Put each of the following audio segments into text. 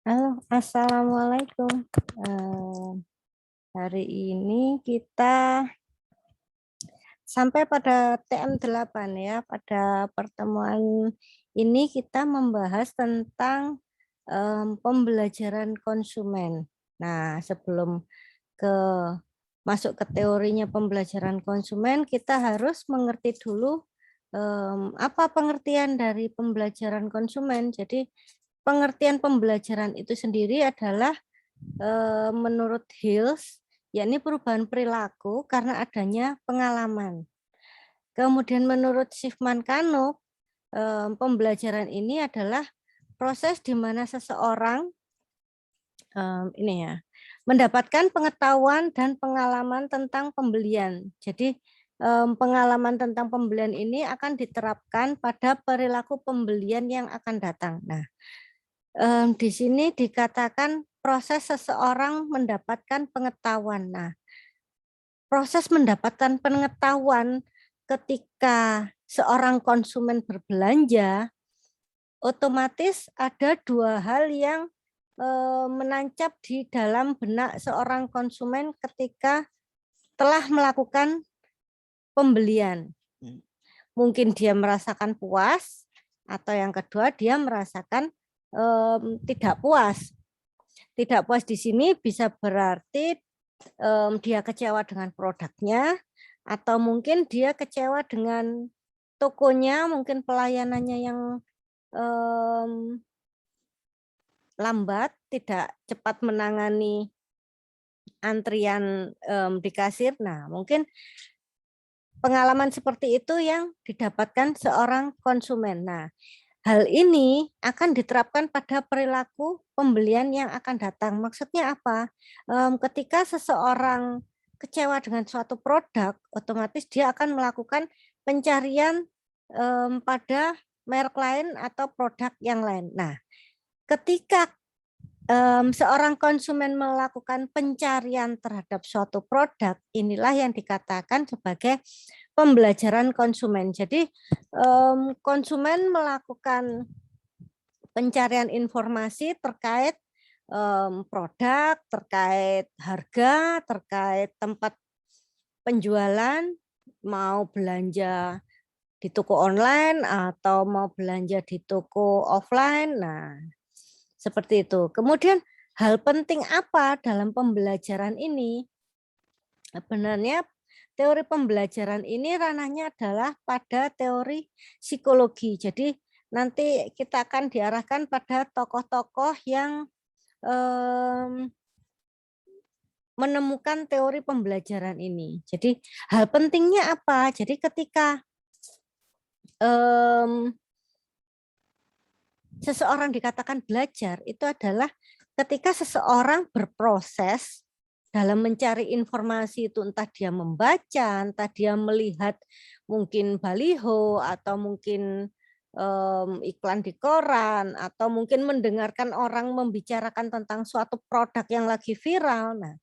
Halo, assalamualaikum. Hari ini kita sampai pada TM8 ya. Pada pertemuan ini kita membahas tentang pembelajaran konsumen. Nah, sebelum ke masuk ke teorinya pembelajaran konsumen, kita harus mengerti dulu apa pengertian dari pembelajaran konsumen. Jadi pengertian pembelajaran itu sendiri adalah menurut Hills, yakni perubahan perilaku karena adanya pengalaman. Kemudian menurut Schiffman Kano, pembelajaran ini adalah proses di mana seseorang ini ya mendapatkan pengetahuan dan pengalaman tentang pembelian. Jadi pengalaman tentang pembelian ini akan diterapkan pada perilaku pembelian yang akan datang. Nah, di sini dikatakan proses seseorang mendapatkan pengetahuan. Nah, proses mendapatkan pengetahuan ketika seorang konsumen berbelanja, otomatis ada dua hal yang menancap di dalam benak seorang konsumen ketika telah melakukan pembelian. Mungkin dia merasakan puas, atau yang kedua dia merasakan tidak puas. Tidak puas di sini bisa berarti dia kecewa dengan produknya, atau mungkin dia kecewa dengan tokonya, mungkin pelayanannya yang lambat, tidak cepat menangani antrian di kasir. Nah, mungkin pengalaman seperti itu yang didapatkan seorang konsumen. Nah, hal ini akan diterapkan pada perilaku pembelian yang akan datang. Maksudnya apa? Ketika seseorang kecewa dengan suatu produk, otomatis dia akan melakukan pencarian pada merek lain atau produk yang lain. Nah, ketika seorang konsumen melakukan pencarian terhadap suatu produk, inilah yang dikatakan sebagai pembelajaran konsumen. Jadi konsumen melakukan pencarian informasi terkait produk, terkait harga, terkait tempat penjualan, mau belanja di toko online atau mau belanja di toko offline. Nah, seperti itu. Kemudian hal penting apa dalam pembelajaran ini? Sebenarnya teori pembelajaran ini ranahnya adalah pada teori psikologi. Jadi nanti kita akan diarahkan pada tokoh-tokoh yang menemukan teori pembelajaran ini. Jadi hal pentingnya apa? Jadi ketika seseorang dikatakan belajar, itu adalah ketika seseorang berproses dalam mencari informasi, itu entah dia membaca, entah dia melihat mungkin baliho, atau mungkin iklan di koran, atau mungkin mendengarkan orang membicarakan tentang suatu produk yang lagi viral. Nah,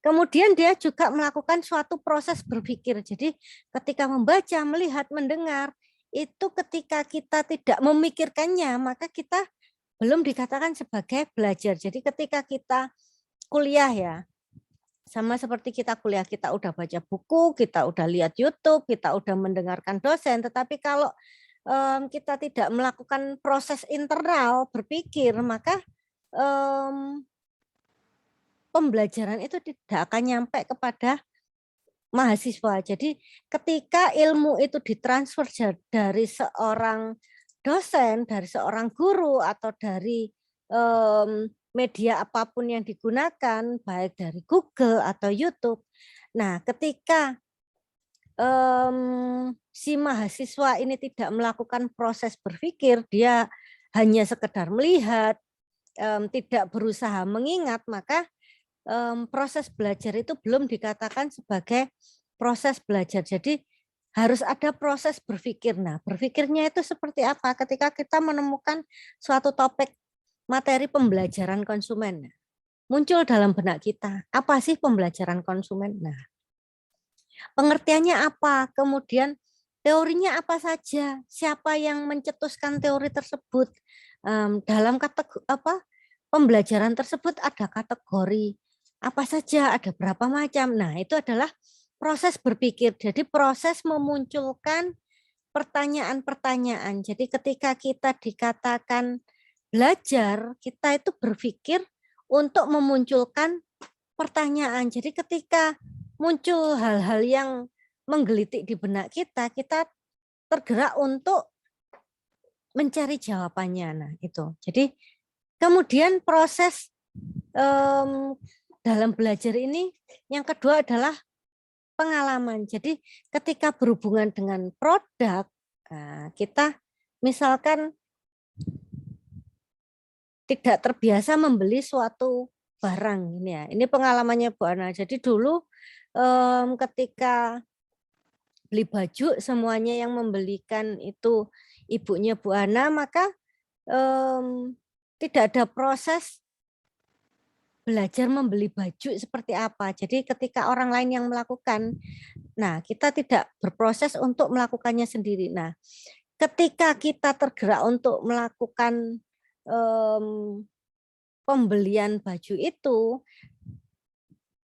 kemudian dia juga melakukan suatu proses berpikir. Jadi ketika membaca, melihat, mendengar, itu ketika kita tidak memikirkannya, maka kita belum dikatakan sebagai belajar. Jadi ketika kita kuliah ya, sama seperti kita kuliah, kita udah baca buku, kita udah lihat YouTube, kita udah mendengarkan dosen, tetapi kalau kita tidak melakukan proses internal berpikir, maka pembelajaran itu tidak akan nyampe kepada mahasiswa. Jadi ketika ilmu itu ditransfer dari seorang dosen, dari seorang guru, atau dari media apapun yang digunakan, baik dari Google atau YouTube. Nah, ketika si mahasiswa ini tidak melakukan proses berpikir, dia hanya sekedar melihat, tidak berusaha mengingat, maka proses belajar itu belum dikatakan sebagai proses belajar. Jadi harus ada proses berpikir. Nah, berpikirnya itu seperti apa? Ketika kita menemukan suatu topik materi pembelajaran konsumen, muncul dalam benak kita, apa sih pembelajaran konsumen? Nah, pengertiannya apa? Kemudian teorinya apa saja? Siapa yang mencetuskan teori tersebut? Dalam kategori apa? pembelajaran tersebut ada kategori apa saja, ada berapa macam. Nah, itu adalah proses berpikir. Jadi proses memunculkan pertanyaan-pertanyaan. Jadi ketika kita dikatakan belajar, kita itu berpikir untuk memunculkan pertanyaan. Jadi ketika muncul hal-hal yang menggelitik di benak kita, kita tergerak untuk mencari jawabannya. Nah, itu. Jadi kemudian proses dalam belajar ini yang kedua adalah pengalaman. Jadi ketika berhubungan dengan produk, kita misalkan tidak terbiasa membeli suatu barang ini ya. Ini pengalamannya Bu Ana. Jadi dulu ketika beli baju semuanya yang membelikan itu ibunya Bu Ana, maka tidak ada proses belajar membeli baju seperti apa. Jadi ketika orang lain yang melakukan, nah kita tidak berproses untuk melakukannya sendiri. Nah, ketika kita tergerak untuk melakukan pembelian baju itu,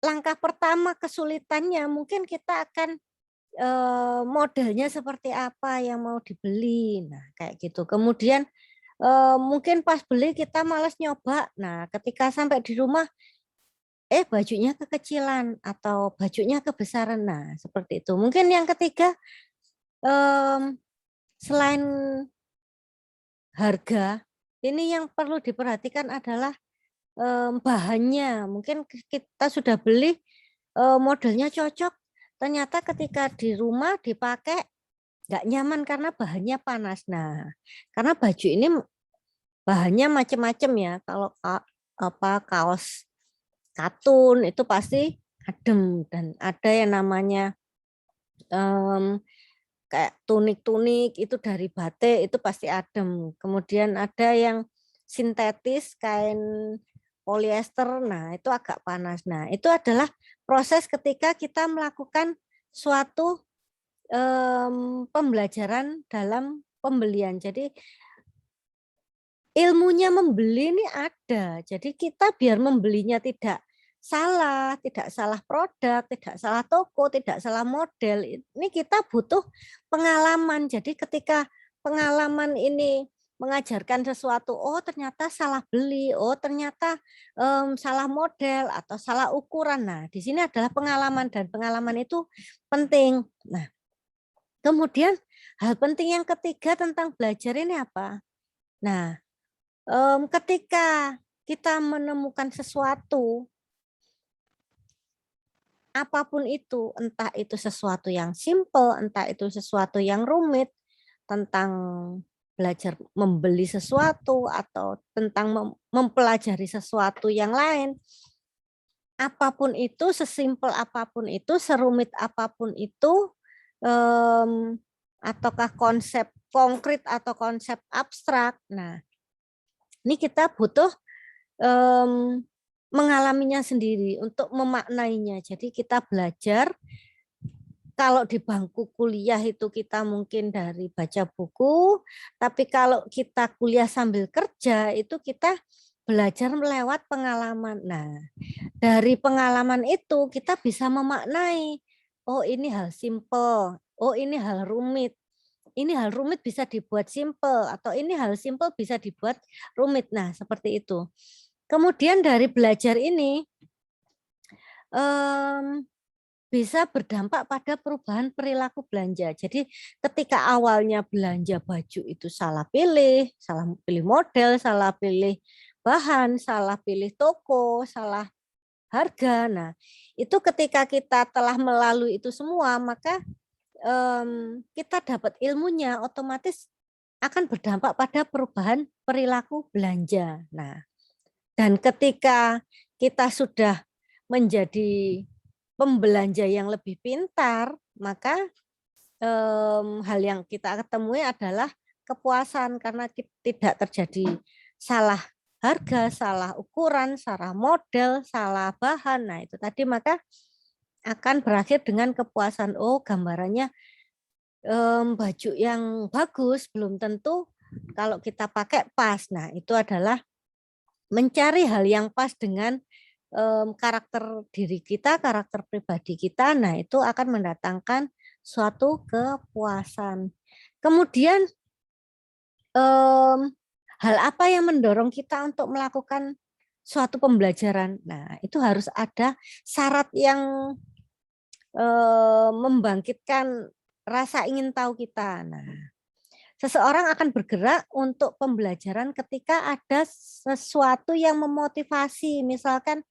langkah pertama kesulitannya mungkin kita akan modelnya seperti apa yang mau dibeli. Nah, kayak gitu. Kemudian mungkin pas beli kita malas nyoba. Nah, ketika sampai di rumah, bajunya kekecilan atau bajunya kebesaran. Nah, seperti itu. Mungkin yang ketiga, selain harga, ini yang perlu diperhatikan adalah bahannya. Mungkin kita sudah beli modelnya cocok, ternyata ketika di rumah dipakai nggak nyaman karena bahannya panas. Nah, karena baju ini bahannya macam-macam ya. Kalau kaos katun itu pasti adem, dan ada yang namanya kayak tunik-tunik itu dari batik itu pasti adem. Kemudian ada yang sintetis kain polyester, nah itu agak panas. Nah, itu adalah proses ketika kita melakukan suatu pembelajaran dalam pembelian. Jadi ilmunya membeli ini ada. Jadi kita biar membelinya tidak salah produk, tidak salah toko, tidak salah model. Ini kita butuh pengalaman. Jadi ketika pengalaman ini mengajarkan sesuatu, oh ternyata salah beli, oh ternyata salah model atau salah ukuran. Nah, di sini adalah pengalaman dan pengalaman itu penting. Nah, kemudian hal penting yang ketiga tentang belajar ini apa? Nah, ketika kita menemukan sesuatu, apapun itu, entah itu sesuatu yang simple, entah itu sesuatu yang rumit, tentang belajar membeli sesuatu atau tentang mempelajari sesuatu yang lain, apapun itu, sesimpel apapun itu, serumit apapun itu, ataukah konsep konkret atau konsep abstrak. Nah, ini kita butuh mengalaminya sendiri untuk memaknainya. Jadi kita belajar, kalau di bangku kuliah itu kita mungkin dari baca buku, tapi kalau kita kuliah sambil kerja itu kita belajar melewat pengalaman. Nah, dari pengalaman itu kita bisa memaknai, oh ini hal simple, oh ini hal rumit. Ini hal rumit bisa dibuat simple, atau ini hal simple bisa dibuat rumit. Nah, seperti itu. Kemudian dari belajar ini bisa berdampak pada perubahan perilaku belanja. Jadi ketika awalnya belanja baju itu salah pilih model, salah pilih bahan, salah pilih toko, salah harga. Nah, itu ketika kita telah melalui itu semua, maka kita dapat ilmunya, otomatis akan berdampak pada perubahan perilaku belanja. Nah, dan ketika kita sudah menjadi pembelanja yang lebih pintar, maka hal yang kita ketemui adalah kepuasan karena tidak terjadi salah harga, salah ukuran, salah model, salah bahan. Nah, itu tadi, maka akan berakhir dengan kepuasan. Oh, gambarannya baju yang bagus belum tentu kalau kita pakai pas. Nah, itu adalah mencari hal yang pas dengan karakter diri kita, karakter pribadi kita. Nah, itu akan mendatangkan suatu kepuasan. Kemudian hal apa yang mendorong kita untuk melakukan suatu pembelajaran? Nah, itu harus ada syarat yang membangkitkan rasa ingin tahu kita. Nah, seseorang akan bergerak untuk pembelajaran ketika ada sesuatu yang memotivasi. Misalkan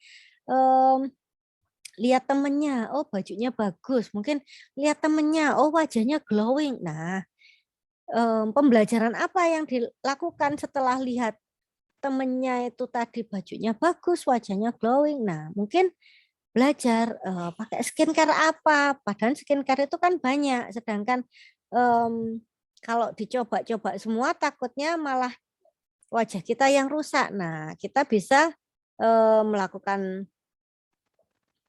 lihat temennya, oh bajunya bagus. Mungkin lihat temennya, oh wajahnya glowing. Nah, pembelajaran apa yang dilakukan setelah lihat temennya itu tadi bajunya bagus, wajahnya glowing. Nah, mungkin belajar pakai skincare apa. Padahal skincare itu kan banyak. Sedangkan kalau dicoba-coba semua takutnya malah wajah kita yang rusak. Nah, kita bisa melakukan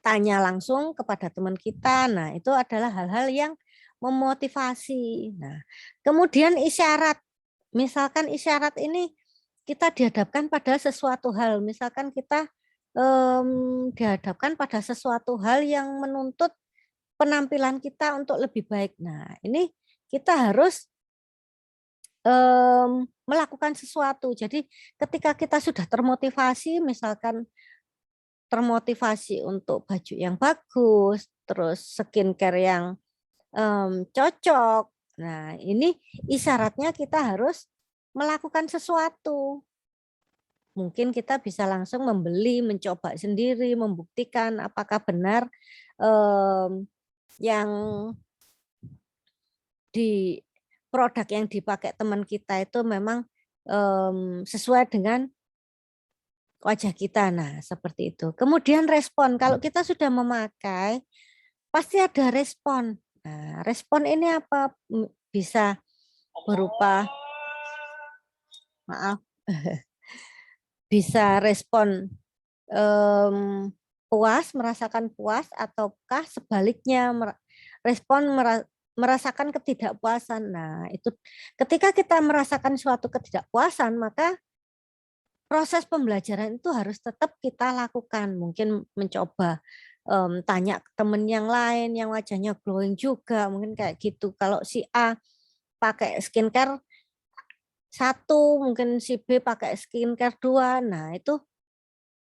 tanya langsung kepada teman kita. Nah, itu adalah hal-hal yang memotivasi. Nah, kemudian isyarat. Misalkan isyarat ini kita dihadapkan pada sesuatu hal. Misalkan kita dihadapkan pada sesuatu hal yang menuntut penampilan kita untuk lebih baik. Nah, ini kita harus melakukan sesuatu. Jadi ketika kita sudah termotivasi, misalkan termotivasi untuk baju yang bagus, terus skincare yang cocok. Nah, ini isyaratnya kita harus melakukan sesuatu. Mungkin kita bisa langsung membeli, mencoba sendiri, membuktikan apakah benar yang di produk yang dipakai teman kita itu memang sesuai dengan wajah kita. Nah, seperti itu. Kemudian respon. Kalau kita sudah memakai, pasti ada respon. Nah, respon ini apa? Bisa berupa, maaf, bisa respon puas, merasakan puas, ataukah sebaliknya respon merasakan ketidakpuasan. Nah, itu ketika kita merasakan suatu ketidakpuasan, maka proses pembelajaran itu harus tetap kita lakukan. Mungkin mencoba tanya ke temen yang lain yang wajahnya glowing juga, mungkin kayak gitu. Kalau si A pakai skincare 1, mungkin si B pakai skincare 2. Nah, itu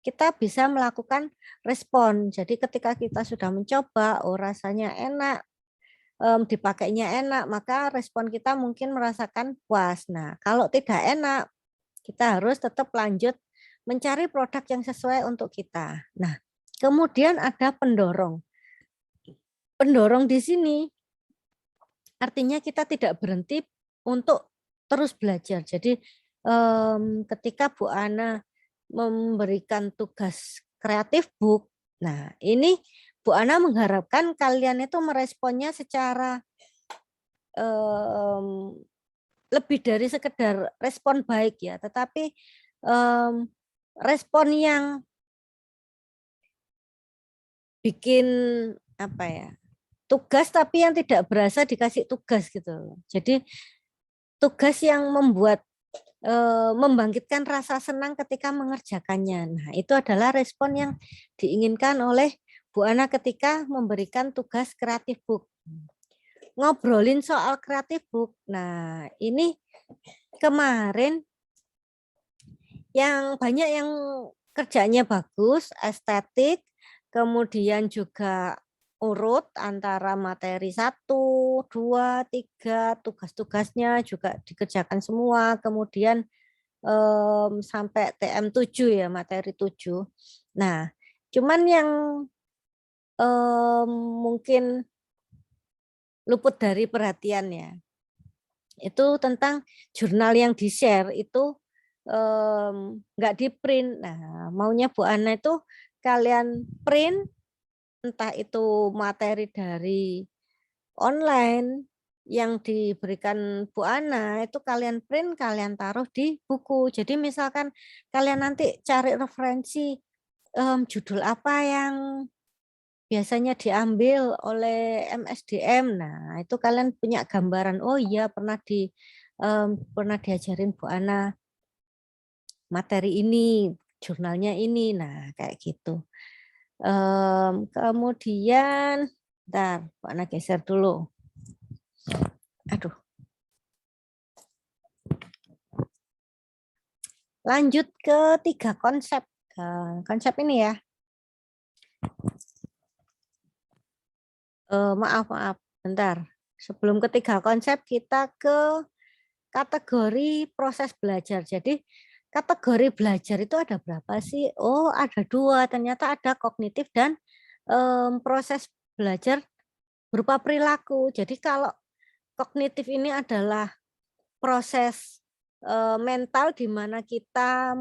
kita bisa melakukan respon. Jadi ketika kita sudah mencoba, oh rasanya enak, dipakainya enak, maka respon kita mungkin merasakan puas. Nah, kalau tidak enak, kita harus tetap lanjut mencari produk yang sesuai untuk kita. Nah, kemudian ada pendorong. Pendorong di sini artinya kita tidak berhenti untuk terus belajar. Jadi ketika Bu Ana memberikan tugas kreatif book, nah ini Bu Ana mengharapkan kalian itu meresponnya secara lebih dari sekedar respon baik ya, tetapi respon yang bikin apa ya, tugas tapi yang tidak berasa dikasih tugas gitu. Jadi tugas yang membuat membangkitkan rasa senang ketika mengerjakannya. Nah, itu adalah respon yang diinginkan oleh Bu Ana ketika memberikan tugas kreatif book. Ngobrolin soal kreatif book. Nah, ini kemarin yang banyak yang kerjanya bagus, estetik, kemudian juga urut antara materi 1, 2, 3, tugas-tugasnya juga dikerjakan semua, kemudian sampai TM7 ya, materi 7. Nah, cuman yang mungkin luput dari perhatiannya itu tentang jurnal yang di-share itu nggak di-print. Nah, maunya Bu Ana itu kalian print, entah itu materi dari online yang diberikan Bu Ana, itu kalian print, kalian taruh di buku. Jadi misalkan kalian nanti cari referensi judul apa yang biasanya diambil oleh MSDM. Nah, itu kalian punya gambaran. Oh iya, pernah diajarin Bu Ana materi ini. jurnalnya ini. Nah, kayak gitu. Kemudian, bentar, Pak Ana geser dulu. Aduh. Lanjut ke 3 konsep. Konsep ini ya. Maaf, bentar. Sebelum ketiga konsep, kita ke kategori proses belajar. Jadi kategori belajar itu ada berapa sih? Oh, ada 2. Ternyata ada kognitif dan proses belajar berupa perilaku. Jadi kalau kognitif ini adalah proses mental di mana kita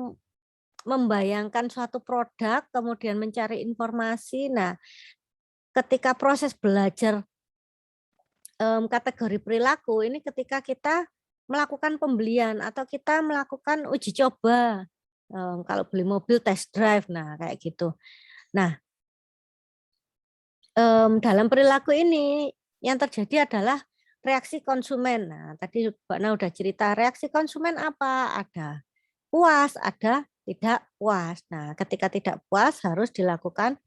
membayangkan suatu produk, kemudian mencari informasi. Nah, ketika proses belajar kategori perilaku ini ketika kita melakukan pembelian atau kita melakukan uji coba. Kalau beli mobil test drive, nah kayak gitu. Nah, dalam perilaku ini yang terjadi adalah reaksi konsumen. Nah, tadi Mbak Na udah cerita reaksi konsumen apa? Ada puas, ada tidak puas. Nah, ketika tidak puas harus dilakukan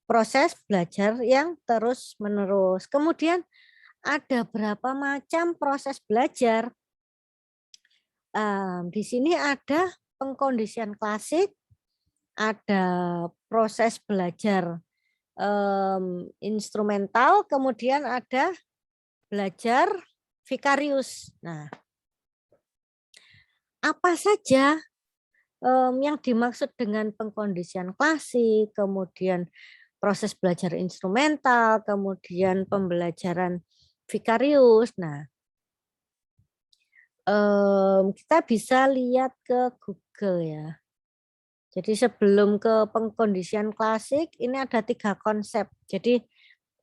proses belajar yang terus-menerus. Kemudian ada berapa macam proses belajar? Di sini ada pengkondisian klasik, ada proses belajar instrumental, kemudian ada belajar vikarius. Nah, apa saja yang dimaksud dengan pengkondisian klasik, kemudian proses belajar instrumental, kemudian pembelajaran vikarius. Nah, kita bisa lihat ke Google ya. Jadi sebelum ke pengkondisian klasik, ini ada 3 konsep. Jadi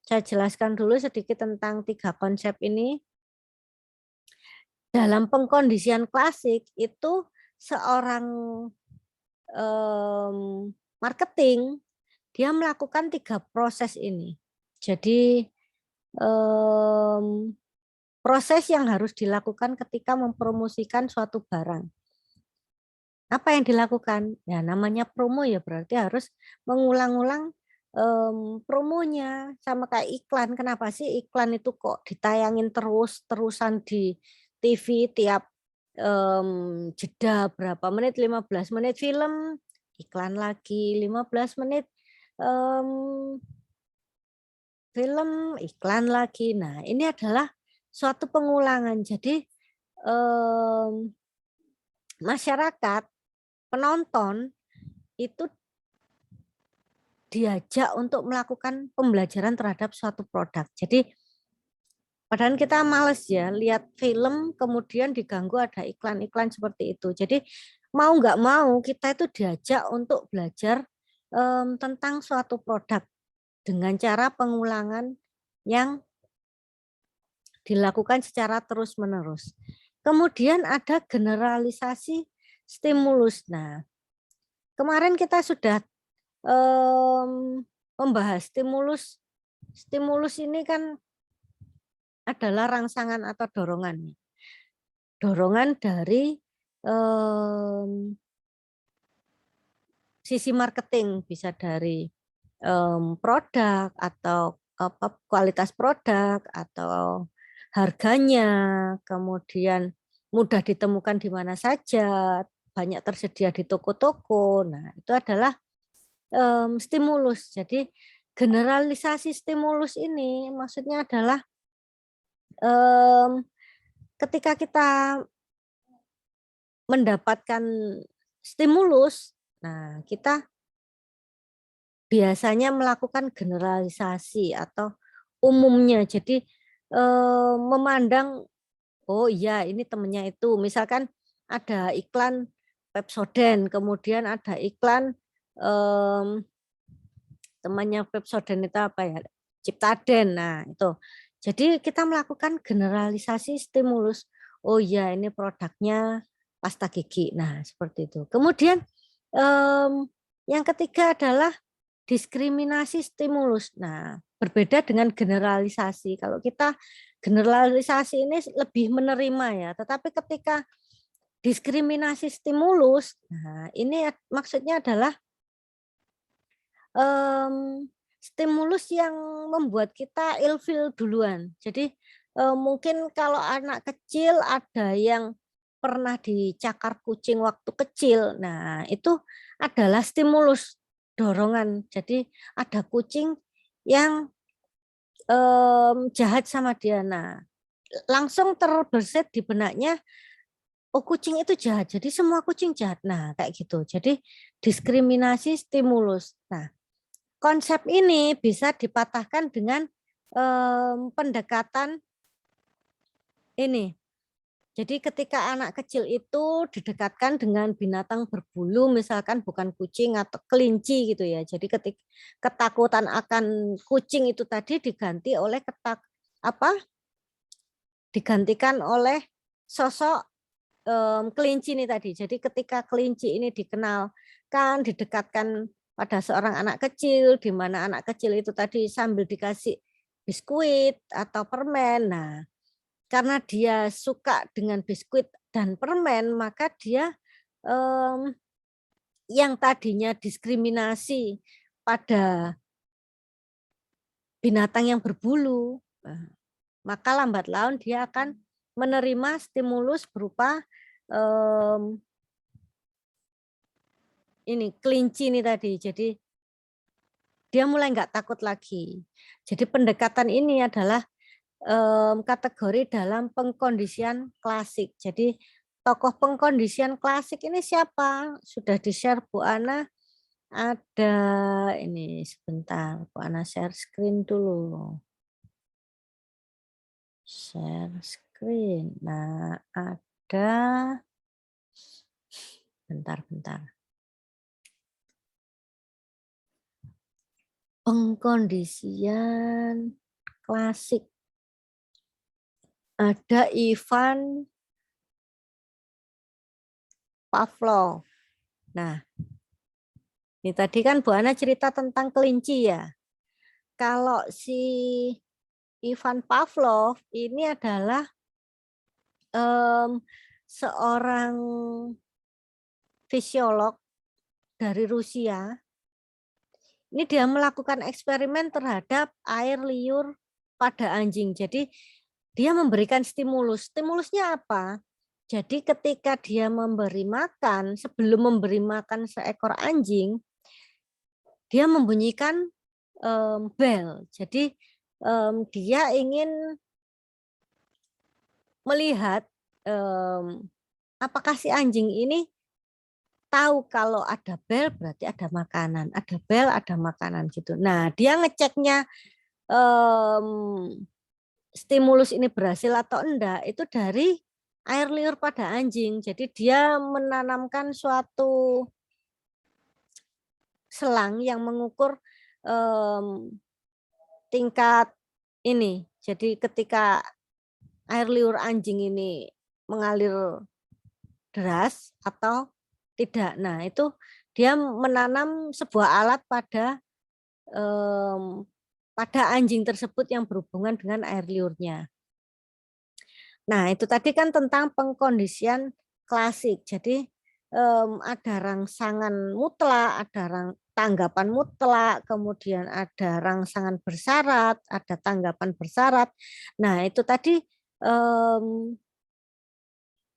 saya jelaskan dulu sedikit tentang 3 konsep ini. Dalam pengkondisian klasik itu seorang marketing, dia melakukan 3 proses ini. Jadi proses yang harus dilakukan ketika mempromosikan suatu barang. Apa yang dilakukan? Ya namanya promo ya berarti harus mengulang-ulang promonya sama kayak iklan. Kenapa sih iklan itu kok ditayangin terus-terusan di TV tiap jeda berapa menit, 15 menit film, iklan lagi, 15 menit film, iklan lagi. Nah, ini adalah suatu pengulangan. Jadi masyarakat, penonton itu diajak untuk melakukan pembelajaran terhadap suatu produk. Jadi padahal kita males ya lihat film kemudian diganggu ada iklan-iklan seperti itu. Jadi mau nggak mau kita itu diajak untuk belajar tentang suatu produk dengan cara pengulangan yang dilakukan secara terus-menerus. Kemudian ada generalisasi stimulus. Nah, kemarin kita sudah membahas stimulus. Stimulus ini kan adalah rangsangan atau dorongan. Dorongan dari sisi marketing, bisa dari produk atau kualitas produk atau harganya, kemudian mudah ditemukan di mana saja, banyak tersedia di toko-toko. Nah, itu adalah stimulus. Jadi generalisasi stimulus ini maksudnya adalah ketika kita mendapatkan stimulus, nah kita biasanya melakukan generalisasi atau umumnya. Jadi memandang, oh iya ini temennya itu. Misalkan ada iklan Pepsodent, kemudian ada iklan temannya Pepsodent itu apa ya? Ciptaden. Nah, itu. Jadi kita melakukan generalisasi stimulus. Oh iya, ini produknya pasta gigi. Nah, seperti itu. Kemudian yang ketiga adalah diskriminasi stimulus. Nah, berbeda dengan generalisasi. Kalau kita generalisasi ini lebih menerima ya, tetapi ketika diskriminasi stimulus. Nah, ini maksudnya adalah stimulus yang membuat kita ilfil duluan. Jadi mungkin kalau anak kecil ada yang pernah dicakar kucing waktu kecil. Nah, itu adalah stimulus dorongan. Jadi ada kucing yang jahat sama dia. Nah, langsung terbersit di benaknya, oh kucing itu jahat, jadi semua kucing jahat. Nah, kayak gitu. Jadi diskriminasi stimulus. Nah, konsep ini bisa dipatahkan dengan pendekatan ini. Jadi ketika anak kecil itu didekatkan dengan binatang berbulu, misalkan bukan kucing atau kelinci gitu ya. Jadi ketika ketakutan akan kucing itu tadi diganti oleh digantikan oleh sosok kelinci ini tadi. Jadi ketika kelinci ini dikenalkan, didekatkan pada seorang anak kecil, di mana anak kecil itu tadi sambil dikasih biskuit atau permen. Nah, karena dia suka dengan biskuit dan permen, maka dia yang tadinya diskriminasi pada binatang yang berbulu, maka lambat laun dia akan menerima stimulus berupa ini kelinci ini tadi. Jadi dia mulai nggak takut lagi. Jadi pendekatan ini adalah kategori dalam pengkondisian klasik. Jadi tokoh pengkondisian klasik ini siapa? Sudah di-share Bu Ana. Ada ini sebentar, Bu Ana share screen dulu. Share screen. Nah, ada bentar. Pengkondisian klasik. Ada Ivan Pavlov. Nah, ini tadi kan Bu Ana cerita tentang kelinci ya. Kalau si Ivan Pavlov ini adalah seorang fisiolog dari Rusia. Ini dia melakukan eksperimen terhadap air liur pada anjing. Jadi dia memberikan stimulus. Stimulusnya apa? Jadi ketika dia memberi makan, sebelum memberi makan seekor anjing, dia membunyikan bel. Jadi dia ingin melihat apakah si anjing ini tahu kalau ada bel berarti ada makanan, ada bel ada makanan gitu. Nah, dia ngeceknya stimulus ini berhasil atau enggak itu dari air liur pada anjing. Jadi dia menanamkan suatu selang yang mengukur tingkat ini. Jadi ketika air liur anjing ini mengalir deras atau tidak. Nah, itu dia menanam sebuah alat pada anjing tersebut yang berhubungan dengan air liurnya. Nah, itu tadi kan tentang pengkondisian klasik. Jadi ada rangsangan mutlak, ada tanggapan mutlak, kemudian ada rangsangan bersyarat, ada tanggapan bersyarat. Nah, itu tadi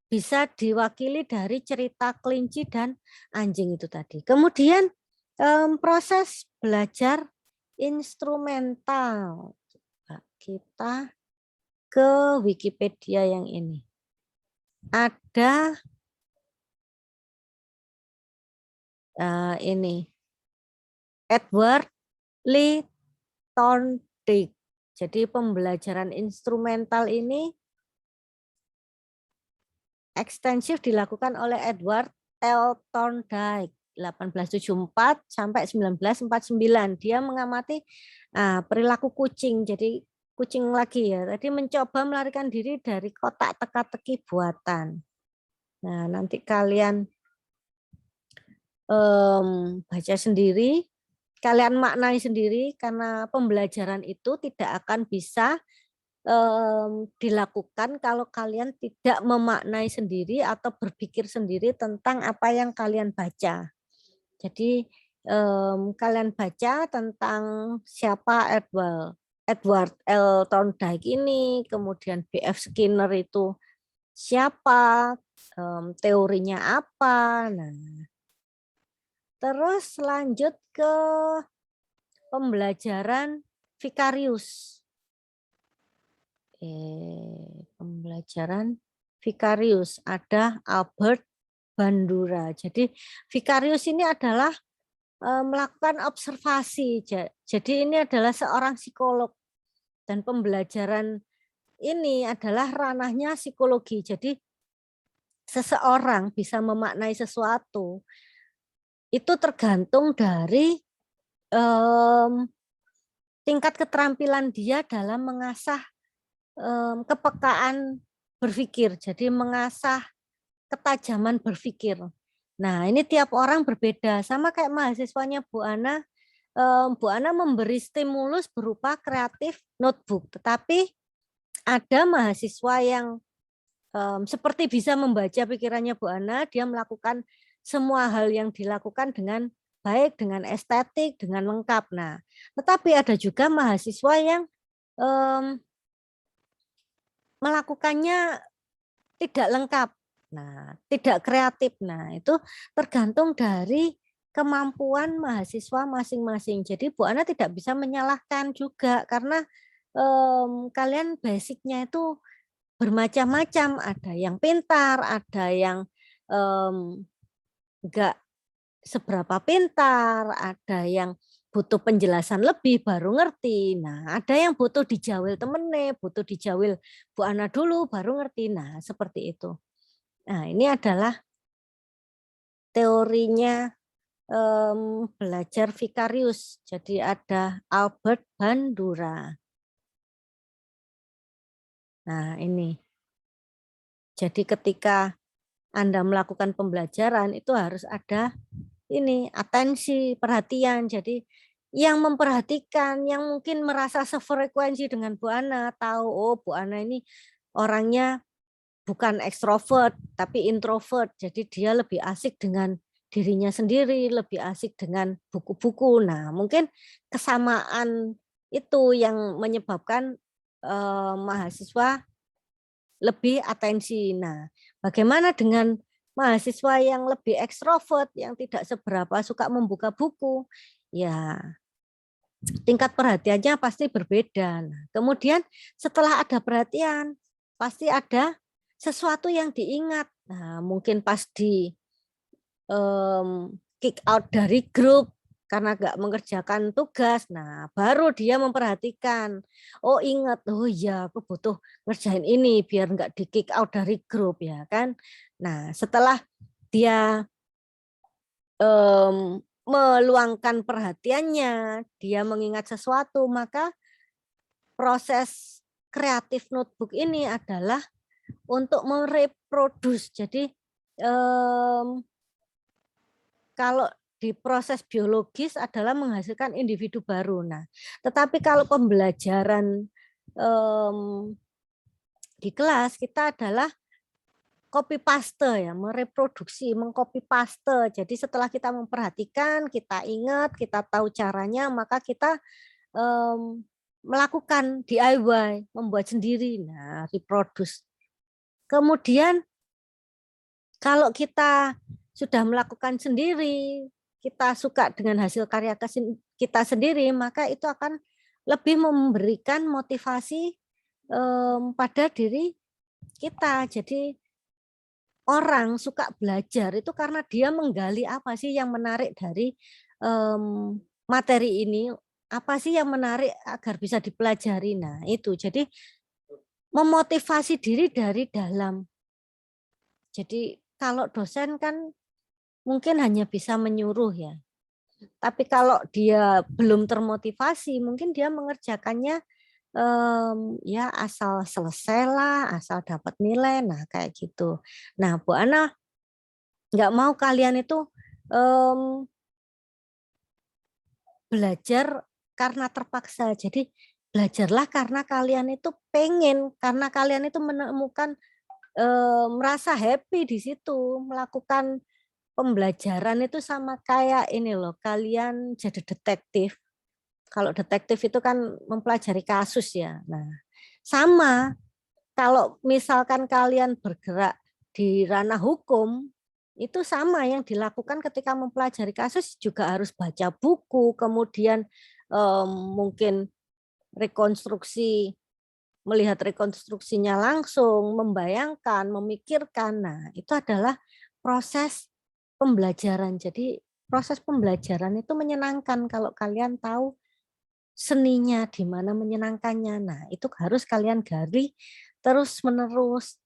bisa diwakili dari cerita kelinci dan anjing itu tadi. Kemudian proses belajar instrumental. Kita ke Wikipedia yang ini. Ada ini Edward Lee Thorndike. Jadi pembelajaran instrumental ini ekstensif dilakukan oleh Edward L. Thorndike 1874 sampai 1949. Dia mengamati perilaku kucing. Jadi kucing lagi ya. Tadi mencoba melarikan diri dari kotak teka-teki buatan. Nah, nanti kalian baca sendiri, kalian maknai sendiri karena pembelajaran itu tidak akan bisa dilakukan kalau kalian tidak memaknai sendiri atau berpikir sendiri tentang apa yang kalian baca. Jadi kalian baca tentang siapa Edward L. Thorndike ini, kemudian B.F. Skinner itu siapa, teorinya apa. Nah, terus lanjut ke pembelajaran Vicarius. Pembelajaran Vicarius ada Albert Bandura. Jadi Vicarius ini adalah melakukan observasi. Jadi ini adalah seorang psikolog dan pembelajaran ini adalah ranahnya psikologi. Jadi seseorang bisa memaknai sesuatu itu tergantung dari tingkat keterampilan dia dalam mengasah kepekaan berpikir. Jadi mengasah ketajaman berpikir. Nah, ini tiap orang berbeda. Sama kayak mahasiswanya Bu Ana. Bu Ana memberi stimulus berupa kreatif notebook. Tetapi ada mahasiswa yang seperti bisa membaca pikirannya Bu Ana, dia melakukan semua hal yang dilakukan dengan baik, dengan estetik, dengan lengkap. Nah, tetapi ada juga mahasiswa yang melakukannya tidak lengkap, nah tidak kreatif. Nah, itu tergantung dari kemampuan mahasiswa masing-masing. Jadi Bu Ana tidak bisa menyalahkan juga karena kalian basicnya itu bermacam-macam. Ada yang pintar, ada yang enggak seberapa pintar, ada yang butuh penjelasan lebih baru ngerti. Nah, ada yang butuh dijawil temennya, butuh dijawil Bu Ana dulu baru ngerti. Nah, seperti itu. Nah, ini adalah teorinya belajar Vicarius. Jadi ada Albert Bandura. Nah, ini. Jadi ketika Anda melakukan pembelajaran itu harus ada ini atensi, perhatian. Jadi yang memperhatikan, yang mungkin merasa sefrekuensi dengan Bu Ana, tahu oh Bu Ana ini orangnya bukan ekstrovert tapi introvert. Jadi dia lebih asik dengan dirinya sendiri, lebih asik dengan buku-buku. Nah, mungkin kesamaan itu yang menyebabkan mahasiswa lebih atensi. Nah, bagaimana dengan mahasiswa yang lebih ekstrovert, yang tidak seberapa suka membuka buku? Ya, tingkat perhatiannya pasti berbeda. Nah, kemudian setelah ada perhatian, pasti ada sesuatu yang diingat. Nah, mungkin pas di kick out dari grup karena nggak mengerjakan tugas. Nah, baru dia memperhatikan. Oh, ingat, oh iya, aku butuh ngerjain ini biar nggak di kick out dari grup ya kan. Nah, setelah dia meluangkan perhatiannya, dia mengingat sesuatu, maka proses kreatif notebook ini adalah untuk mereproduce. Jadi kalau di proses biologis adalah menghasilkan individu baru. Nah, tetapi kalau pembelajaran di kelas kita adalah copy paste ya, mereproduksi, mengcopy paste. Jadi setelah kita memperhatikan, kita ingat, kita tahu caranya, maka kita melakukan DIY, membuat sendiri. Nah, reproduce. Kemudian kalau kita sudah melakukan sendiri, kita suka dengan hasil karya kita sendiri, maka itu akan lebih memberikan motivasi pada diri kita. Jadi orang suka belajar itu karena dia menggali apa sih yang menarik dari materi ini, apa sih yang menarik agar bisa dipelajari. Nah, itu. Jadi memotivasi diri dari dalam. Jadi kalau dosen kan mungkin hanya bisa menyuruh ya. Tapi kalau dia belum termotivasi, mungkin dia mengerjakannya ya asal selesai lah, asal dapat nilai, nah kayak gitu. Nah, Bu Ana nggak mau kalian itu belajar karena terpaksa. Jadi belajarlah karena kalian itu pengen, karena kalian itu menemukan merasa happy di situ, melakukan pembelajaran itu sama kayak ini loh, kalian jadi detektif. Kalau detektif itu kan mempelajari kasus ya. Nah, sama kalau misalkan kalian bergerak di ranah hukum, itu sama yang dilakukan ketika mempelajari kasus juga harus baca buku, kemudian mungkin rekonstruksi, melihat rekonstruksinya langsung, membayangkan, memikirkan. Nah, itu adalah proses pembelajaran. Jadi proses pembelajaran itu menyenangkan kalau kalian tahu seninya di mana menyenangkannya. Nah, itu harus kalian gali terus-menerus.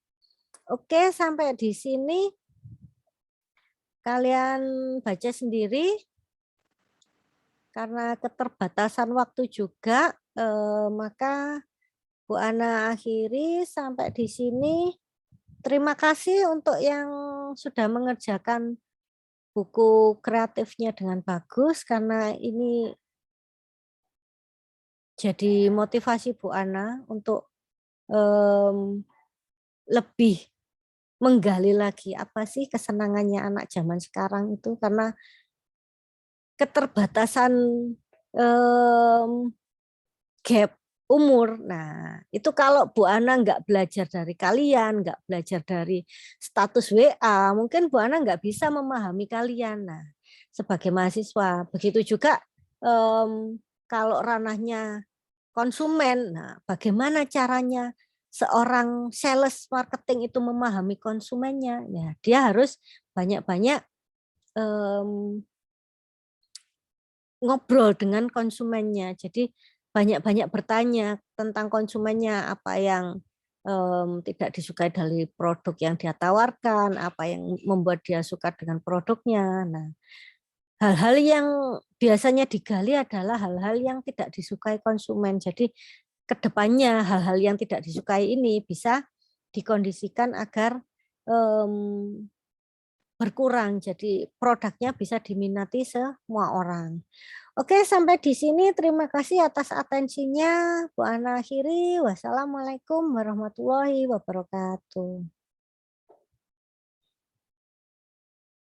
Oke, sampai di sini kalian baca sendiri karena keterbatasan waktu juga, maka Bu Ana akhiri sampai di sini. Terima kasih untuk yang sudah mengerjakan buku kreatifnya dengan bagus, karena ini jadi motivasi Bu Ana untuk lebih menggali lagi apa sih kesenangannya anak zaman sekarang itu, karena keterbatasan gap umur. Nah, itu kalau Bu Ana nggak belajar dari kalian, nggak belajar dari status WA, mungkin Bu Ana nggak bisa memahami kalian. Nah, sebagai mahasiswa, begitu juga kalau ranahnya konsumen. Nah, bagaimana caranya seorang sales marketing itu memahami konsumennya? Ya, dia harus banyak-banyak ngobrol dengan konsumennya. Jadi banyak-banyak bertanya tentang konsumennya, apa yang tidak disukai dari produk yang dia tawarkan, apa yang membuat dia suka dengan produknya. Nah, hal-hal yang biasanya digali adalah hal-hal yang tidak disukai konsumen. Jadi kedepannya hal-hal yang tidak disukai ini bisa dikondisikan agar berkurang. Jadi produknya bisa diminati semua orang. Oke, sampai di sini. Terima kasih atas atensinya. Bu Ana akhiri. Wassalamualaikum warahmatullahi wabarakatuh.